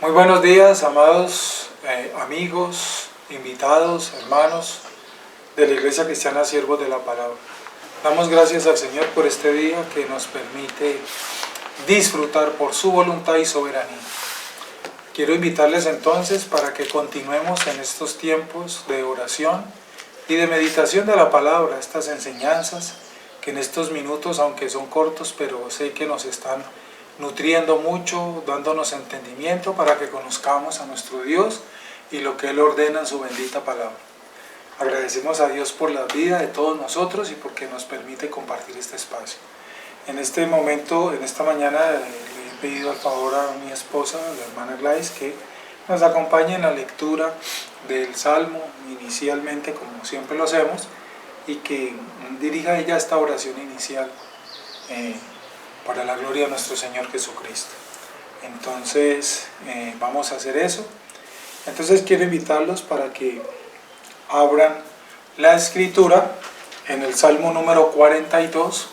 Muy buenos días, amados amigos, invitados, hermanos de la Iglesia Cristiana Siervos de la Palabra. Damos gracias al Señor por este día que nos permite disfrutar por su voluntad y soberanía. Quiero invitarles entonces para que continuemos en estos tiempos de oración y de meditación de la palabra, estas enseñanzas que en estos minutos, aunque son cortos, pero sé que nos están nutriendo mucho, dándonos entendimiento para que conozcamos a nuestro Dios y lo que Él ordena en su bendita palabra. Agradecemos a Dios por la vida de todos nosotros y porque nos permite compartir este espacio. En este momento, en esta mañana, le he pedido el favor a mi esposa, la hermana Gladys, que nos acompañe en la lectura del Salmo, inicialmente como siempre lo hacemos, y que dirija ella esta oración inicial para la gloria de nuestro Señor Jesucristo. Entonces vamos a hacer eso. Entonces quiero invitarlos para que abran la escritura en el Salmo número 42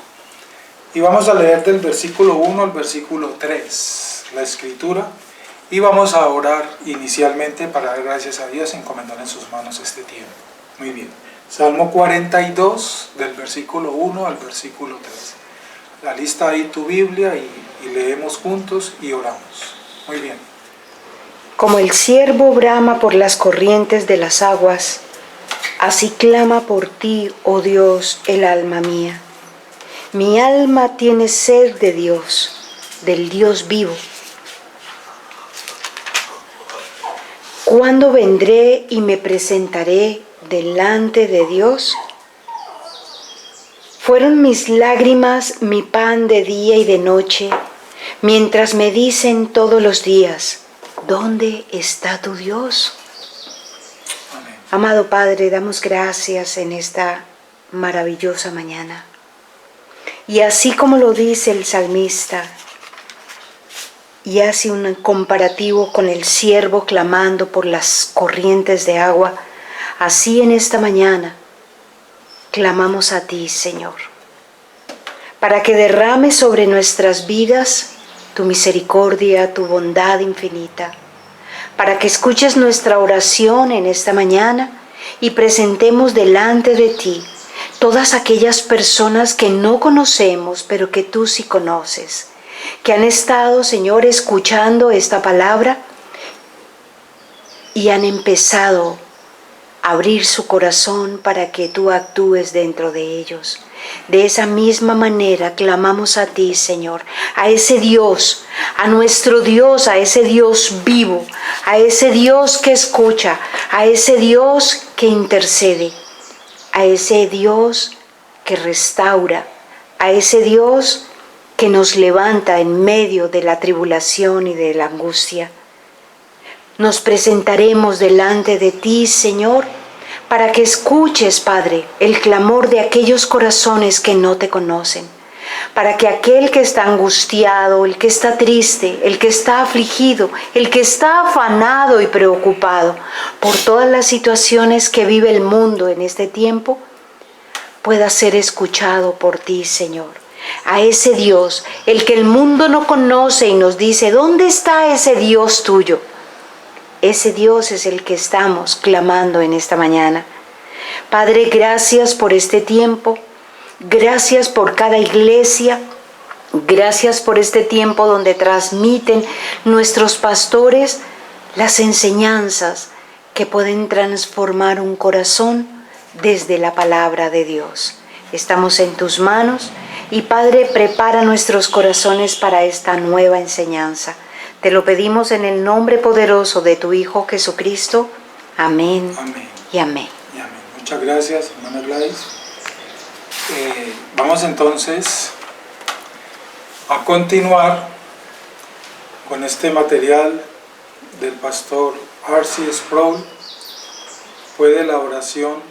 y vamos a leer del versículo 1 al versículo 3 la escritura y vamos a orar inicialmente para dar gracias a Dios y encomendar en sus manos este tiempo. Muy bien, Salmo 42 del versículo 1 al versículo 3. La lista ahí tu Biblia y leemos juntos y oramos. Muy bien. Como el ciervo brama por las corrientes de las aguas, así clama por ti, oh Dios, el alma mía. Mi alma tiene sed de Dios, del Dios vivo. ¿Cuándo vendré y me presentaré delante de Dios? Fueron mis lágrimas mi pan de día y de noche, mientras me dicen todos los días, ¿dónde está tu Dios? Amén. Amado Padre, damos gracias en esta maravillosa mañana. Y así como lo dice el salmista, y hace un comparativo con el ciervo clamando por las corrientes de agua, así en esta mañana clamamos a ti, Señor, para que derrames sobre nuestras vidas tu misericordia, tu bondad infinita, para que escuches nuestra oración en esta mañana y presentemos delante de ti todas aquellas personas que no conocemos, pero que tú sí conoces, que han estado, Señor, escuchando esta palabra y han empezado a abrir su corazón para que tú actúes dentro de ellos. De esa misma manera clamamos a ti, Señor, a ese Dios, a nuestro Dios, a ese Dios vivo, a ese Dios que escucha, a ese Dios que intercede, a ese Dios que restaura, a ese Dios que nos levanta en medio de la tribulación y de la angustia. Nos presentaremos delante de ti, Señor, para que escuches, Padre, el clamor de aquellos corazones que no te conocen, para que aquel que está angustiado, el que está triste, el que está afligido, el que está afanado y preocupado por todas las situaciones que vive el mundo en este tiempo, pueda ser escuchado por ti, Señor. A ese Dios, el que el mundo no conoce y nos dice, ¿dónde está ese Dios tuyo? Ese Dios es el que estamos clamando en esta mañana. Padre, gracias por este tiempo, gracias por cada iglesia, gracias por este tiempo donde transmiten nuestros pastores las enseñanzas que pueden transformar un corazón desde la palabra de Dios. Estamos en tus manos y Padre, prepara nuestros corazones para esta nueva enseñanza. Te lo pedimos en el nombre poderoso de tu Hijo Jesucristo. Amén. Amén. Y amén. Y amén. Muchas gracias, hermana Gladys. Vamos entonces a continuar con este material del pastor R.C. Sproul. ¿Puede la oración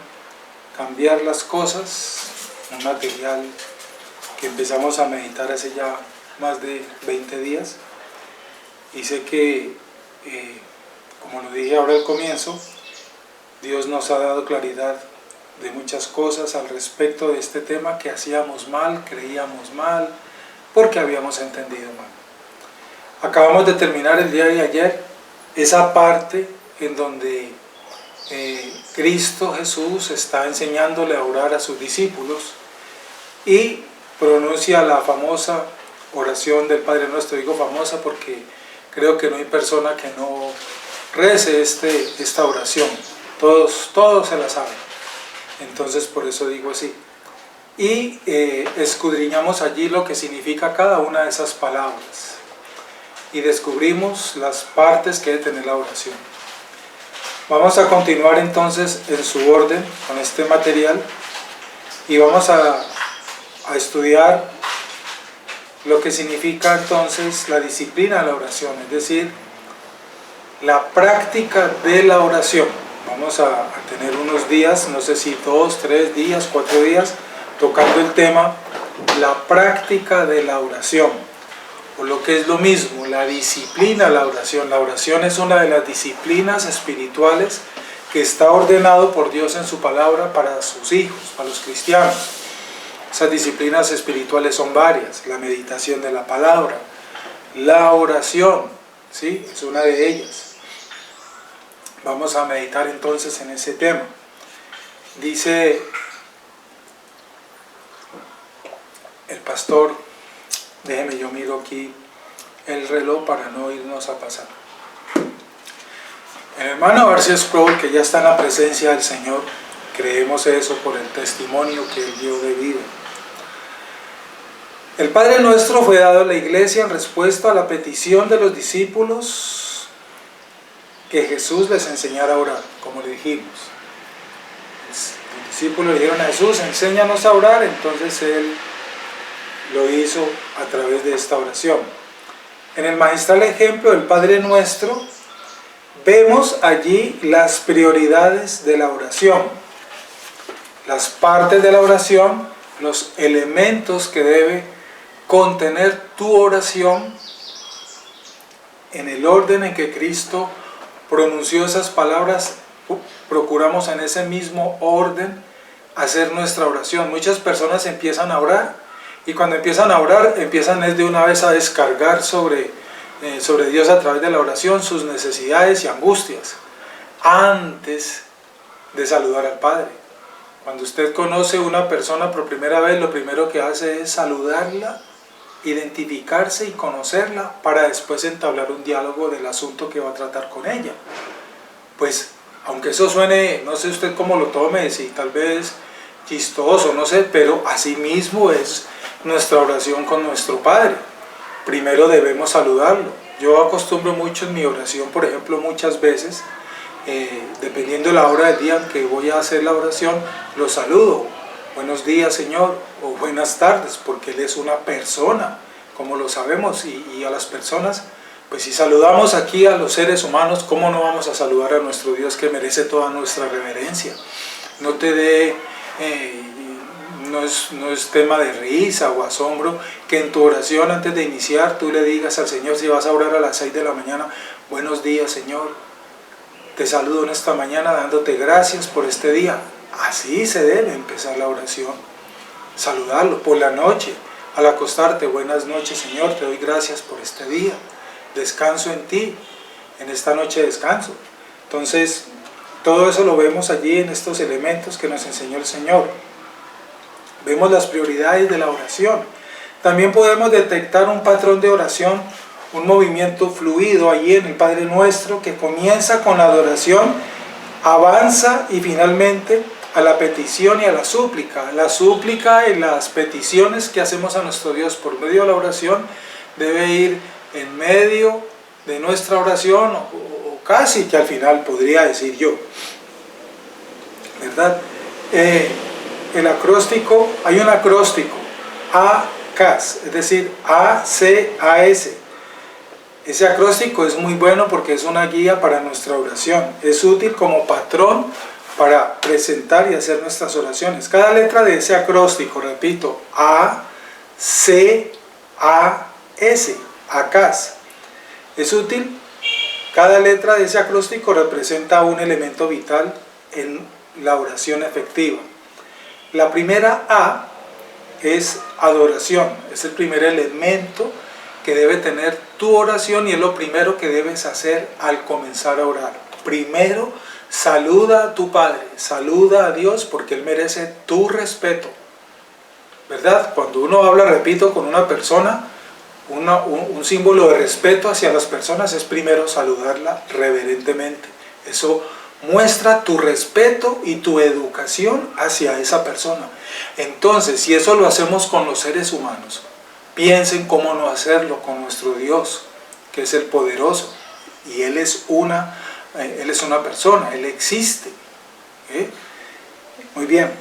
cambiar las cosas? Un material que empezamos a meditar hace ya más de 20 días. Y sé que, como lo dije ahora al comienzo, Dios nos ha dado claridad de muchas cosas al respecto de este tema que hacíamos mal, creíamos mal, porque habíamos entendido mal. Acabamos de terminar el día de ayer esa parte en donde Cristo Jesús está enseñándole a orar a sus discípulos y pronuncia la famosa oración del Padre Nuestro. Digo famosa porque creo que no hay persona que no rece esta oración. Todos se la saben. Entonces por eso digo así. Y escudriñamos allí lo que significa cada una de esas palabras. Y descubrimos las partes que debe tener la oración. Vamos a continuar entonces en su orden con este material y vamos a estudiar lo que significa entonces la disciplina de la oración, es decir, la práctica de la oración. Vamos a tener unos días, no sé si 2, 3 días, 4 días, tocando el tema, la práctica de la oración, o lo que es lo mismo, la disciplina de la oración. La oración es una de las disciplinas espirituales que está ordenado por Dios en su palabra para sus hijos, para los cristianos. Esas disciplinas espirituales son varias: la meditación de la palabra, la oración, ¿sí? Es una de ellas. Vamos a meditar entonces en ese tema. Dice el pastor, déjeme yo miro aquí el reloj para no irnos a pasar. El hermano García Sproul, que ya está en la presencia del Señor, creemos eso por el testimonio que él dio de vida. El Padre Nuestro fue dado a la iglesia en respuesta a la petición de los discípulos que Jesús les enseñara a orar, como le dijimos. Los discípulos le dijeron a Jesús, enséñanos a orar, entonces él lo hizo a través de esta oración. En el magistral ejemplo del Padre Nuestro, vemos allí las prioridades de la oración, las partes de la oración, los elementos que debe contener tu oración en el orden en que Cristo pronunció esas palabras. Procuramos en ese mismo orden hacer nuestra oración. Muchas personas empiezan a orar y cuando empiezan a orar empiezan de una vez a descargar sobre Dios a través de la oración sus necesidades y angustias antes de saludar al Padre. Cuando usted conoce a una persona por primera vez, lo primero que hace es saludarla, identificarse y conocerla para después entablar un diálogo del asunto que va a tratar con ella. Pues aunque eso suene, no sé usted cómo lo tome, si tal vez chistoso, no sé, pero así mismo es nuestra oración con nuestro Padre. Primero debemos saludarlo. Yo acostumbro mucho en mi oración, por ejemplo, muchas veces, dependiendo de la hora del día en que voy a hacer la oración, lo saludo. Buenos días, Señor, o buenas tardes, porque Él es una persona, como lo sabemos, y a las personas, pues si saludamos aquí a los seres humanos, ¿cómo no vamos a saludar a nuestro Dios que merece toda nuestra reverencia? No te dé, no es tema de risa o asombro que en tu oración antes de iniciar tú le digas al Señor, si vas a orar a las 6 de la mañana, buenos días, Señor, te saludo en esta mañana dándote gracias por este día. Así se debe empezar la oración, saludarlo. Por la noche, al acostarte, buenas noches, Señor, te doy gracias por este día, descanso en ti, en esta noche descanso. Entonces, todo eso lo vemos allí en estos elementos que nos enseñó el Señor. Vemos las prioridades de la oración. También podemos detectar un patrón de oración, un movimiento fluido allí en el Padre Nuestro que comienza con la adoración, avanza y finalmente a la petición y a la súplica. La súplica y las peticiones que hacemos a nuestro Dios por medio de la oración debe ir en medio de nuestra oración o casi que al final podría decir yo, ¿verdad? El acróstico, hay un acróstico ACAS, es decir, ACAS. Ese acróstico es muy bueno porque es una guía para nuestra oración, es útil como patrón para presentar y hacer nuestras oraciones. Cada letra de ese acróstico, repito, ACAS, ACAS, es útil. Cada letra de ese acróstico representa un elemento vital en la oración efectiva. La primera A es adoración, es el primer elemento que debe tener tu oración y es lo primero que debes hacer al comenzar a orar. Primero, saluda a tu Padre, saluda a Dios porque Él merece tu respeto, ¿verdad? Cuando uno habla, repito, con una persona, un símbolo de respeto hacia las personas es primero saludarla reverentemente. Eso muestra tu respeto y tu educación hacia esa persona. Entonces, si eso lo hacemos con los seres humanos, piensen cómo no hacerlo con nuestro Dios, que es el poderoso, y Él es una persona, Él existe. Muy bien.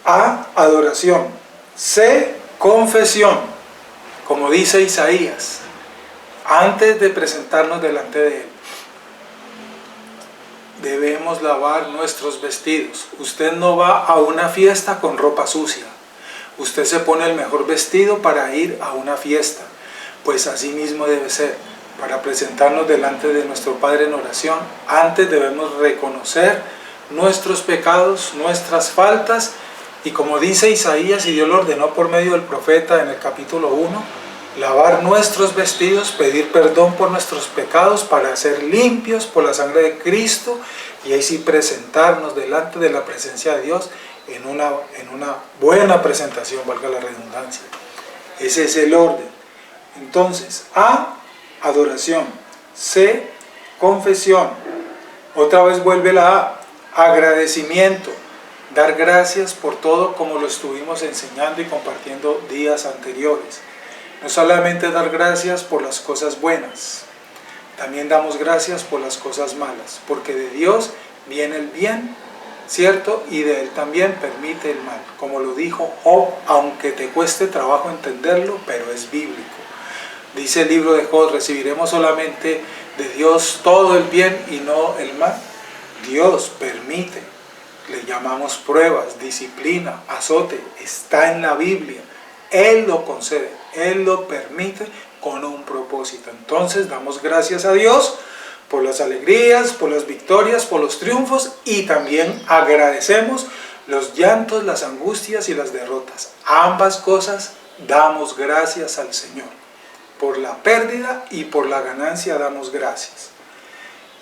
A, adoración. C, confesión. Como dice Isaías, antes de presentarnos delante de Él, debemos lavar nuestros vestidos. Usted no va a una fiesta con ropa sucia. Usted se pone el mejor vestido para ir a una fiesta. Pues así mismo debe ser. Para presentarnos delante de nuestro Padre en oración, antes debemos reconocer nuestros pecados, nuestras faltas, y como dice Isaías, y Dios lo ordenó por medio del profeta en el capítulo 1, lavar nuestros vestidos, pedir perdón por nuestros pecados para ser limpios por la sangre de Cristo, y ahí sí presentarnos delante de la presencia de Dios en una buena presentación, valga la redundancia. Ese es el orden. Entonces, A, adoración. C, confesión. Otra vez vuelve la A, agradecimiento. Dar gracias por todo, como lo estuvimos enseñando y compartiendo días anteriores. No solamente dar gracias por las cosas buenas, también damos gracias por las cosas malas, porque de Dios viene el bien, ¿cierto? Y de Él también permite el mal. Como lo dijo Job, aunque te cueste trabajo entenderlo, pero es bíblico. Dice el libro de Job, recibiremos solamente de Dios todo el bien y no el mal. Dios permite, le llamamos pruebas, disciplina, azote, está en la Biblia. Él lo concede, Él lo permite con un propósito. Entonces damos gracias a Dios por las alegrías, por las victorias, por los triunfos, y también agradecemos los llantos, las angustias y las derrotas. Ambas cosas damos gracias al Señor. Por la pérdida y por la ganancia damos gracias.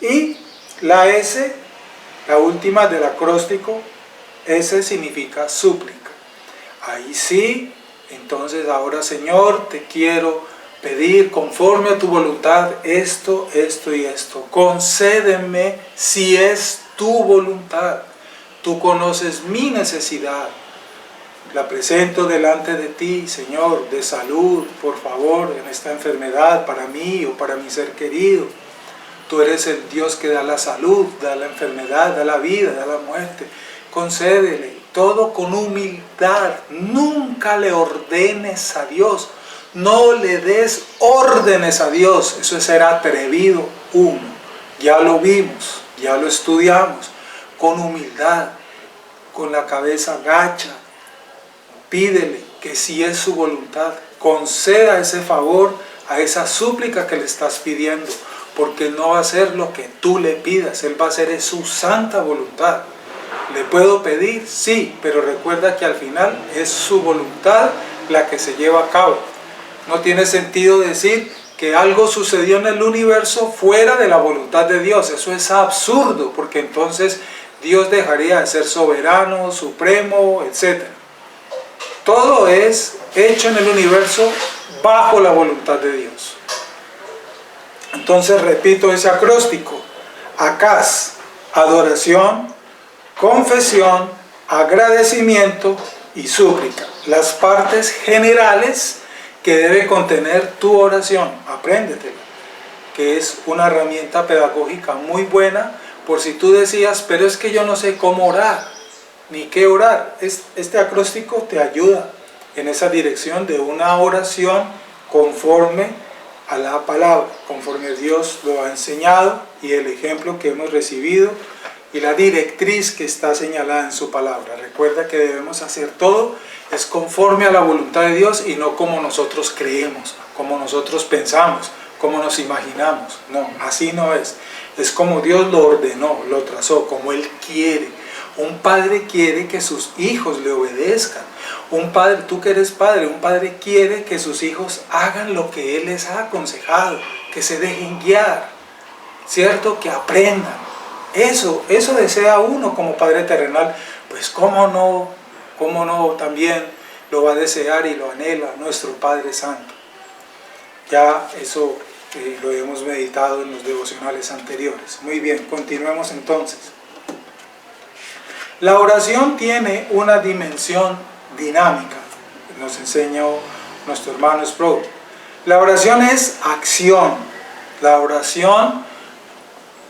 Y la S, la última del acróstico, S significa súplica. Ahí sí, entonces ahora Señor, te quiero pedir conforme a tu voluntad esto, esto y esto. Concédeme si es tu voluntad. Tú conoces mi necesidad. La presento delante de ti, Señor, de salud, por favor, en esta enfermedad para mí o para mi ser querido. Tú eres el Dios que da la salud, da la enfermedad, da la vida, da la muerte. Concédele todo con humildad. Nunca le ordenes a Dios. No le des órdenes a Dios. Eso es ser atrevido uno. Ya lo vimos, ya lo estudiamos. Con humildad, con la cabeza gacha. Pídele que si es su voluntad, conceda ese favor a esa súplica que le estás pidiendo, porque no va a ser lo que tú le pidas, Él va a hacer su santa voluntad. ¿Le puedo pedir? Sí, pero recuerda que al final es su voluntad la que se lleva a cabo. No tiene sentido decir que algo sucedió en el universo fuera de la voluntad de Dios. Eso es absurdo, porque entonces Dios dejaría de ser soberano, supremo, etc. Todo es hecho en el universo bajo la voluntad de Dios. Entonces repito ese acróstico. Acás, adoración, confesión, agradecimiento y súplica. Las partes generales que debe contener tu oración. Apréndetela, que es una herramienta pedagógica muy buena por si tú decías, pero es que yo no sé cómo orar, ni qué orar. Este acróstico te ayuda en esa dirección de una oración conforme a la palabra, conforme Dios lo ha enseñado y el ejemplo que hemos recibido y la directriz que está señalada en su palabra. Recuerda que debemos hacer todo es conforme a la voluntad de Dios y no como nosotros creemos, como nosotros pensamos, como nos imaginamos. No, así no es. Es como Dios lo ordenó, lo trazó, como Él quiere. Un padre quiere que sus hijos le obedezcan. Un padre, tú que eres padre, un padre quiere que sus hijos hagan lo que él les ha aconsejado, que se dejen guiar, ¿cierto? Que aprendan. Eso desea uno como padre terrenal. Pues cómo no también lo va a desear y lo anhela nuestro Padre Santo. Ya eso lo hemos meditado en los devocionales anteriores. Muy bien, continuemos entonces. La oración tiene una dimensión dinámica, nos enseñó nuestro hermano Sproul. La oración es acción. La oración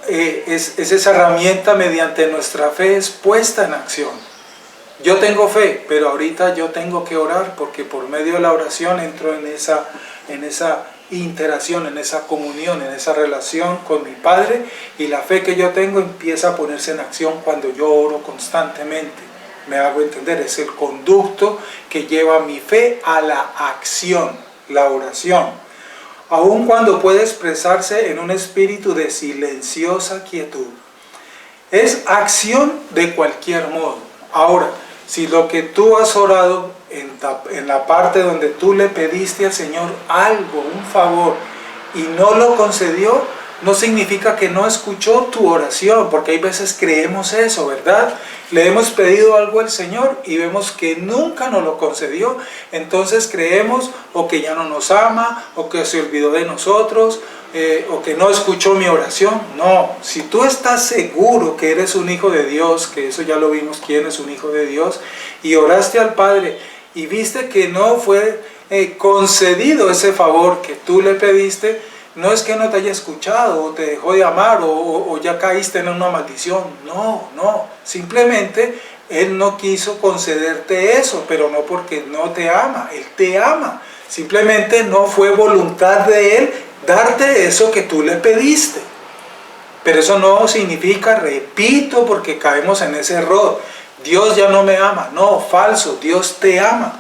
es esa herramienta mediante nuestra fe es puesta en acción. Yo tengo fe, pero ahorita yo tengo que orar porque por medio de la oración entro en esa interacción, en esa comunión, en esa relación con mi Padre, y la fe que yo tengo empieza a ponerse en acción cuando yo oro constantemente. Me hago entender, es el conducto que lleva mi fe a la acción, la oración. Aun cuando puede expresarse en un espíritu de silenciosa quietud. Es acción de cualquier modo. Ahora, si lo que tú has orado en la parte donde tú le pediste al Señor algo, un favor, y no lo concedió, no significa que no escuchó tu oración, porque hay veces creemos eso, ¿verdad? Le hemos pedido algo al Señor y vemos que nunca nos lo concedió, entonces creemos o que ya no nos ama, o que se olvidó de nosotros, o que no escuchó mi oración. No, si tú estás seguro que eres un hijo de Dios, que eso ya lo vimos, quién es un hijo de Dios, y oraste al Padre y viste que no fue concedido ese favor que tú le pediste, no es que no te haya escuchado o te dejó de amar o ya caíste en una maldición. No, simplemente Él no quiso concederte eso, pero no porque no te ama, Él te ama. Simplemente no fue voluntad de Él darte eso que tú le pediste. Pero eso no significa, repito, porque caemos en ese error, Dios ya no me ama. No, falso, Dios te ama.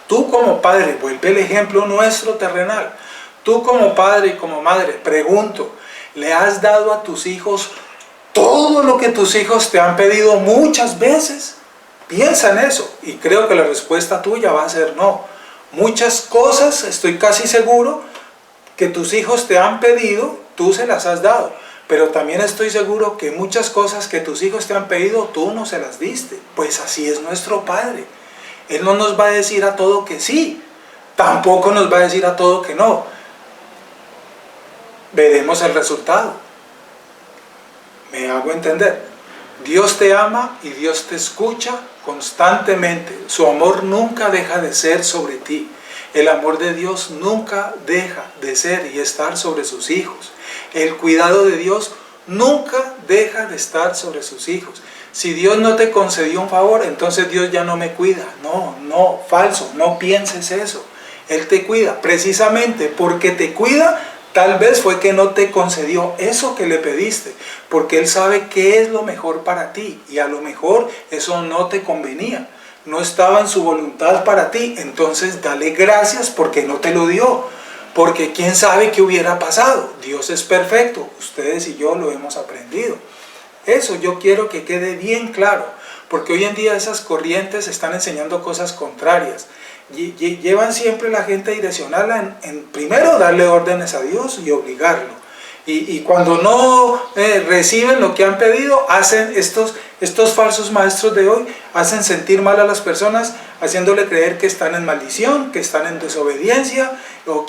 Tú como padre, vuelve el ejemplo nuestro terrenal. Tú como padre y como madre, pregunto, ¿le has dado a tus hijos todo lo que tus hijos te han pedido muchas veces? Piensa en eso y creo que la respuesta tuya va a ser no. Muchas cosas, estoy casi seguro, que tus hijos te han pedido, tú se las has dado. Pero también estoy seguro que muchas cosas que tus hijos te han pedido, tú no se las diste. Pues así es nuestro Padre. Él no nos va a decir a todo que sí, tampoco nos va a decir a todo que no. Veremos el resultado. ¿Me hago entender? Dios te ama y Dios te escucha constantemente. Su amor nunca deja de ser sobre ti. El amor de Dios nunca deja de ser y estar sobre sus hijos. El cuidado de Dios nunca deja de estar sobre sus hijos. Si Dios no te concedió un favor, entonces Dios ya no me cuida. No, falso, no pienses eso. Él te cuida. Precisamente porque te cuida, tal vez fue que no te concedió eso que le pediste, porque Él sabe qué es lo mejor para ti y a lo mejor eso no te convenía, no estaba en su voluntad para ti. Entonces dale gracias porque no te lo dio, porque quién sabe qué hubiera pasado. Dios es perfecto, ustedes y yo lo hemos aprendido. Eso yo quiero que quede bien claro, porque hoy en día esas corrientes están enseñando cosas contrarias. Llevan siempre la gente a direccionarla en primero darle órdenes a Dios y obligarlo. Y cuando no reciben lo que han pedido, hacen estos falsos maestros de hoy, hacen sentir mal a las personas, haciéndole creer que están en maldición, que están en desobediencia, o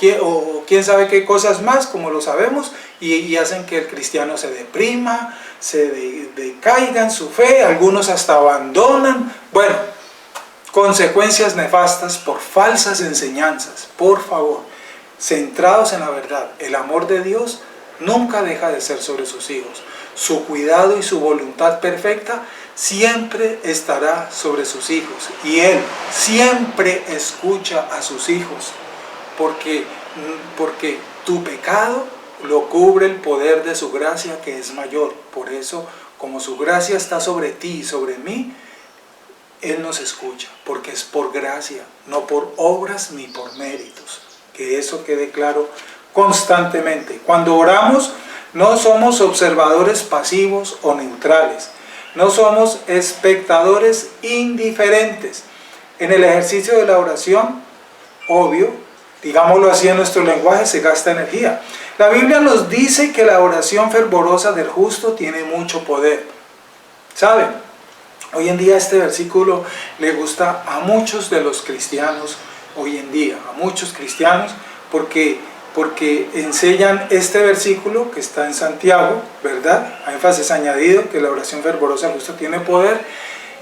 quién sabe qué cosas más, como lo sabemos, y hacen que el cristiano se deprima, se decaiga en su fe, algunos hasta abandonan. Bueno, consecuencias nefastas por falsas enseñanzas. Por favor, centrados en la verdad. El amor de Dios nunca deja de ser sobre sus hijos. Su cuidado y su voluntad perfecta siempre estará sobre sus hijos. Y Él siempre escucha a sus hijos. Porque tu pecado lo cubre el poder de su gracia, que es mayor. Por eso, como su gracia está sobre ti y sobre mí, Él nos escucha, porque es por gracia, no por obras ni por méritos. Que eso quede claro constantemente. Cuando oramos, no somos observadores pasivos o neutrales. No somos espectadores indiferentes. En el ejercicio de la oración, obvio, digámoslo así en nuestro lenguaje, se gasta energía. La Biblia nos dice que la oración fervorosa del justo tiene mucho poder. ¿Saben? Hoy en día este versículo le gusta a muchos de los cristianos, hoy en día, a muchos cristianos, porque enseñan este versículo que está en Santiago, ¿verdad? A énfasis añadido que la oración fervorosa del justo tiene poder,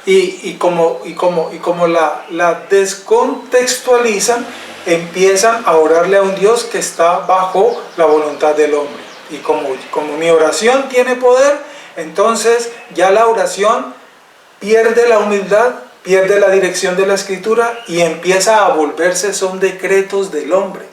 y como la descontextualizan, empiezan a orarle a un Dios que está bajo la voluntad del hombre. Y como mi oración tiene poder, entonces ya la oración pierde la humildad, pierde la dirección de la Escritura y empieza a volverse, son decretos del hombre,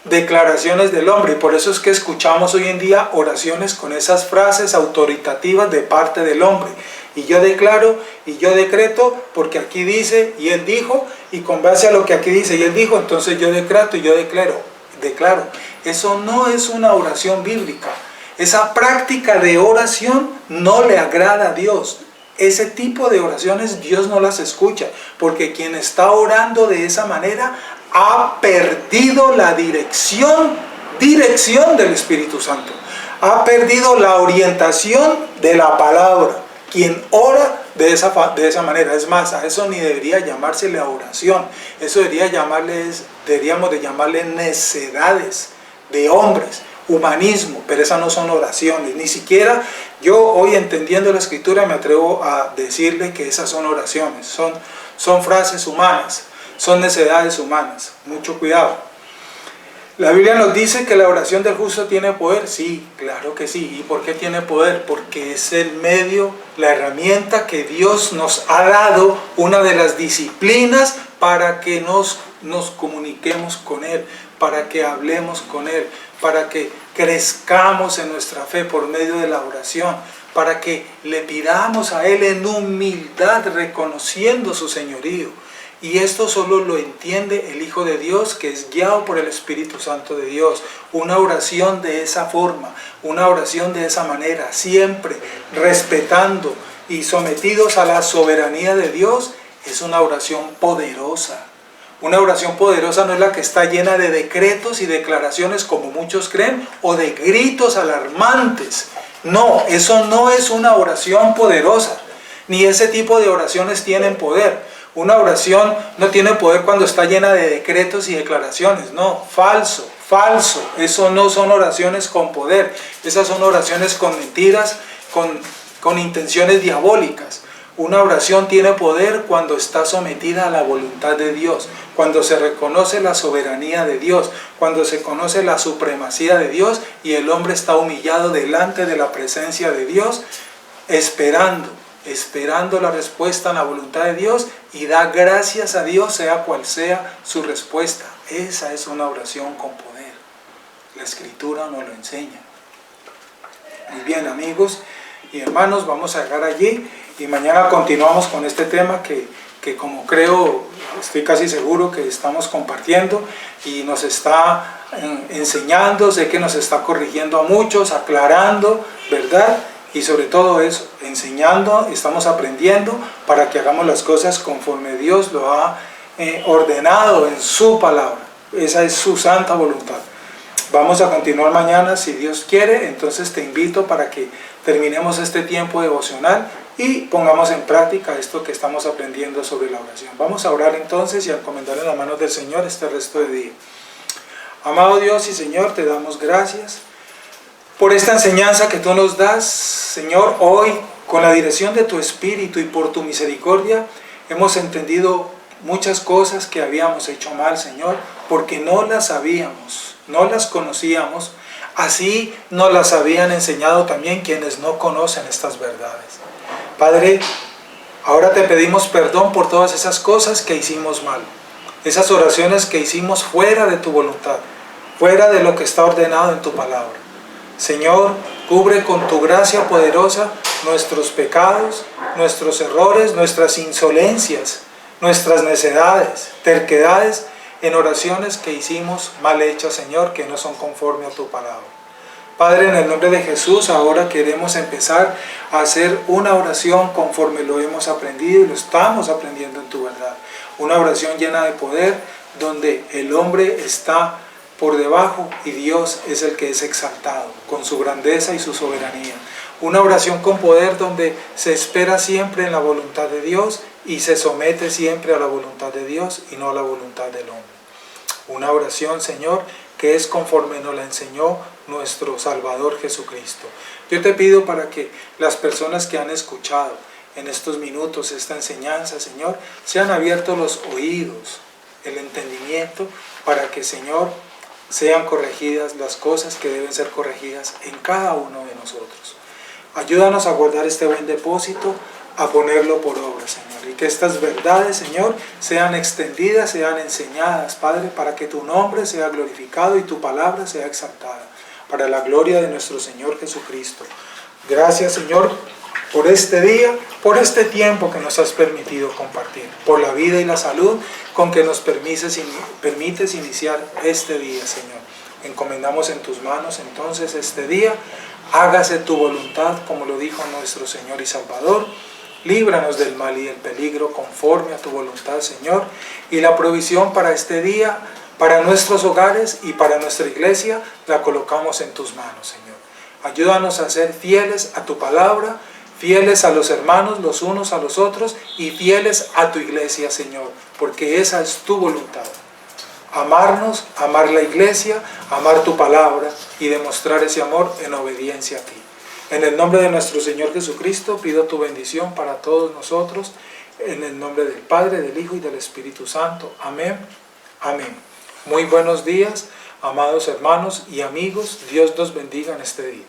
declaraciones del hombre. Y por eso es que escuchamos hoy en día oraciones con esas frases autoritativas de parte del hombre. Y yo declaro y yo decreto porque aquí dice y él dijo, y con base a lo que aquí dice y él dijo, entonces yo decreto y yo declaro. Eso no es una oración bíblica. Esa práctica de oración no le agrada a Dios. Ese tipo de oraciones Dios no las escucha, porque quien está orando de esa manera ha perdido la dirección del Espíritu Santo. Ha perdido la orientación de la palabra. Quien ora de esa manera, es más, a eso ni debería llamársele oración. Eso deberíamos de llamarle necedades de hombres, humanismo, pero esas no son oraciones. Ni siquiera yo hoy, entendiendo la Escritura, me atrevo a decirle que esas son oraciones. Son frases humanas, son necedades humanas. Mucho cuidado. La Biblia nos dice que la oración del justo tiene poder. Sí, claro que sí. ¿Y por qué tiene poder? Porque es el medio, la herramienta que Dios nos ha dado, una de las disciplinas para que nos comuniquemos con Él, para que hablemos con Él, para que crezcamos en nuestra fe por medio de la oración, para que le pidamos a Él en humildad, reconociendo su señorío. Y esto solo lo entiende el Hijo de Dios, que es guiado por el Espíritu Santo de Dios. Una oración de esa forma, una oración de esa manera, siempre respetando y sometidos a la soberanía de Dios, es una oración poderosa. Una oración poderosa no es la que está llena de decretos y declaraciones como muchos creen, o de gritos alarmantes. No, eso no es una oración poderosa, ni ese tipo de oraciones tienen poder. Una oración no tiene poder cuando está llena de decretos y declaraciones. No, falso. Eso no son oraciones con poder. Esas son oraciones con mentiras, con intenciones diabólicas. Una oración tiene poder cuando está sometida a la voluntad de Dios, cuando se reconoce la soberanía de Dios, cuando se conoce la supremacía de Dios y el hombre está humillado delante de la presencia de Dios, esperando la respuesta en la voluntad de Dios, y da gracias a Dios sea cual sea su respuesta. Esa es una oración con poder. La Escritura nos lo enseña. Muy bien, amigos y hermanos, vamos a dejar allí y mañana continuamos con este tema que como creo, estoy casi seguro que estamos compartiendo y nos está enseñando. Sé que nos está corrigiendo a muchos, aclarando, ¿verdad? Y sobre todo eso, enseñando, estamos aprendiendo para que hagamos las cosas conforme Dios lo ha ordenado en su palabra. Esa es su santa voluntad. Vamos a continuar mañana si Dios quiere. Entonces te invito para que terminemos este tiempo devocional y pongamos en práctica esto que estamos aprendiendo sobre la oración. Vamos a orar entonces y a encomendar en las manos del Señor este resto de día. Amado Dios y Señor, te damos gracias por esta enseñanza que tú nos das, Señor. Hoy, con la dirección de tu Espíritu y por tu misericordia, hemos entendido muchas cosas que habíamos hecho mal, Señor, porque no las sabíamos, no las conocíamos. Así nos las habían enseñado también quienes no conocen estas verdades. Padre, ahora te pedimos perdón por todas esas cosas que hicimos mal, esas oraciones que hicimos fuera de tu voluntad, fuera de lo que está ordenado en tu palabra. Señor, cubre con tu gracia poderosa nuestros pecados, nuestros errores, nuestras insolencias, nuestras necedades, terquedades en oraciones que hicimos mal hechas, Señor, que no son conforme a tu palabra. Padre, en el nombre de Jesús, ahora queremos empezar a hacer una oración conforme lo hemos aprendido y lo estamos aprendiendo en tu verdad. Una oración llena de poder, donde el hombre está por debajo y Dios es el que es exaltado con su grandeza y su soberanía. Una oración con poder donde se espera siempre en la voluntad de Dios y se somete siempre a la voluntad de Dios y no a la voluntad del hombre. Una oración, Señor, que es conforme nos la enseñó nuestro Salvador Jesucristo. Yo te pido para que las personas que han escuchado en estos minutos esta enseñanza, Señor, sean abiertos los oídos, el entendimiento, para que, Señor, sean corregidas las cosas que deben ser corregidas en cada uno de nosotros. Ayúdanos a guardar este buen depósito, a ponerlo por obra, Señor, y que estas verdades, Señor, sean extendidas, sean enseñadas, Padre, para que tu nombre sea glorificado y tu palabra sea exaltada, para la gloria de nuestro Señor Jesucristo. Gracias, Señor, por este día, por este tiempo que nos has permitido compartir, por la vida y la salud con que nos permites iniciar este día, Señor. Encomendamos en tus manos entonces este día. Hágase tu voluntad, como lo dijo nuestro Señor y Salvador. Líbranos del mal y del peligro conforme a tu voluntad, Señor. Y la provisión para este día, para nuestros hogares y para nuestra iglesia, la colocamos en tus manos, Señor. Ayúdanos a ser fieles a tu palabra, fieles a los hermanos los unos a los otros y fieles a tu iglesia, Señor, porque esa es tu voluntad. Amarnos, amar la iglesia, amar tu palabra y demostrar ese amor en obediencia a ti. En el nombre de nuestro Señor Jesucristo pido tu bendición para todos nosotros, en el nombre del Padre, del Hijo y del Espíritu Santo. Amén. Amén. Muy buenos días, amados hermanos y amigos. Dios los bendiga en este día.